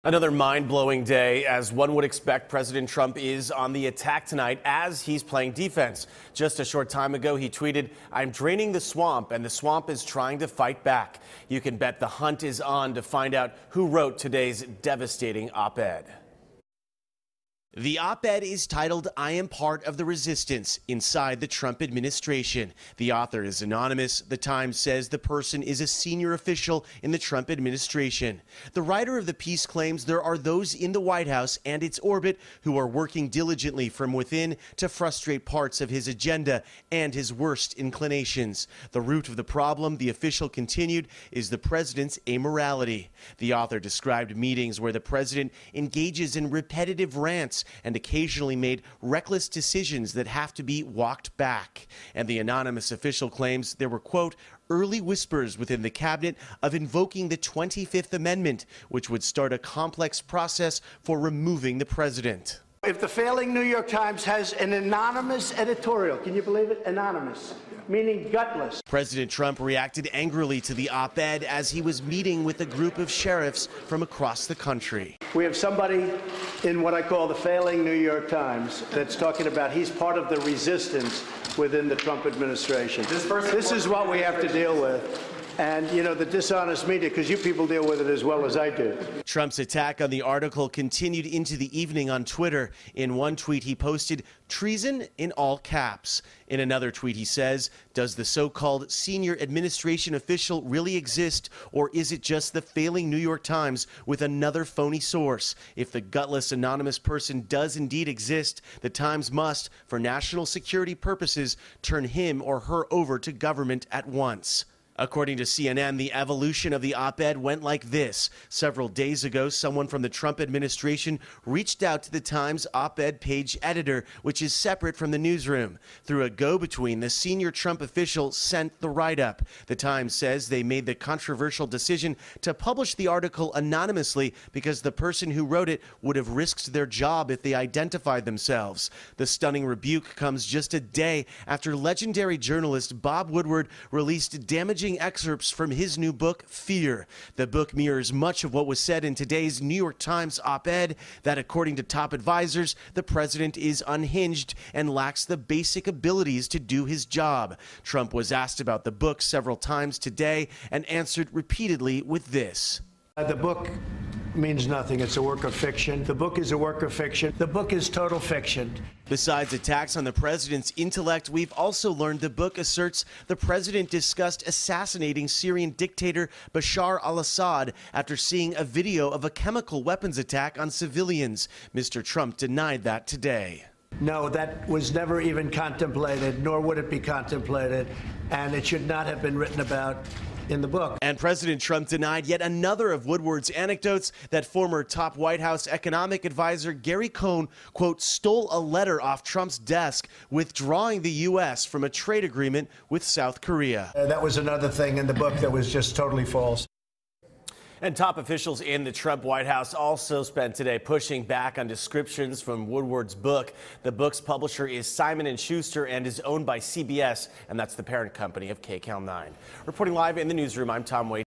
Another mind-blowing day. As one would expect, President Trump is on the attack tonight as he's playing defense. Just a short time ago, he tweeted, "I'm draining the swamp, and the swamp is trying to fight back." You can bet the hunt is on to find out who wrote today's devastating op-ed. The op-ed is titled, "I am part of the resistance inside the Trump administration." The author is anonymous. The Times says the person is a senior official in the Trump administration. The writer of the piece claims there are those in the White House and its orbit who are working diligently from within to frustrate parts of his agenda and his worst inclinations. The root of the problem, the official continued, is the president's amorality. The author described meetings where the president engages in repetitive rants and occasionally made reckless decisions that have to be walked back. And the anonymous official claims there were, quote, early whispers within the cabinet of invoking the 25th Amendment, which would start a complex process for removing the president. If the failing New York Times has an anonymous editorial, can you believe it? Anonymous, meaning gutless. President Trump reacted angrily to the op-ed as he was meeting with a group of sheriffs from across the country. We have somebody in what I call the failing New York Times that's talking about he's part of the resistance within the Trump administration. This is what we have to deal with. And, you know, the dishonest media, because you people deal with it as well as I do. Trump's attack on the article continued into the evening on Twitter. In one tweet, he posted, "treason" in all caps. In another tweet, he says, does the so-called senior administration official really exist, or is it just the failing New York Times with another phony source? If the gutless anonymous person does indeed exist, the Times must, for national security purposes, turn him or her over to government at once. According to CNN, the evolution of the op-ed went like this. Several days ago, someone from the Trump administration reached out to the Times op-ed page editor, which is separate from the newsroom. Through a go-between, the senior Trump official sent the write-up. The Times says they made the controversial decision to publish the article anonymously because the person who wrote it would have risked their job if they identified themselves. The stunning rebuke comes just a day after legendary journalist Bob Woodward released damaging excerpts from his new book, Fear. The book mirrors much of what was said in today's New York Times op-ed, that according to top advisors, the president is unhinged and lacks the basic abilities to do his job. Trump was asked about the book several times today and answered repeatedly with this. The book means nothing. It's a work of fiction. The book is a work of fiction. The book is total fiction. Besides attacks on the president's intellect, we've also learned the book asserts the president discussed assassinating Syrian dictator Bashar al-Assad after seeing a video of a chemical weapons attack on civilians. Mr. Trump denied that today. No, that was never even contemplated, nor would it be contemplated, and it should not have been written about in the book. And President Trump denied yet another of Woodward's anecdotes, that former top White House economic advisor Gary Cohn, quote, stole a letter off Trump's desk withdrawing the U.S. from a trade agreement with South Korea. That was another thing in the book that was just totally false. And top officials in the Trump White House also spent today pushing back on descriptions from Woodward's book. The book's publisher is Simon & Schuster and is owned by CBS, and that's the parent company of KCAL 9. Reporting live in the newsroom, I'm Tom Wade.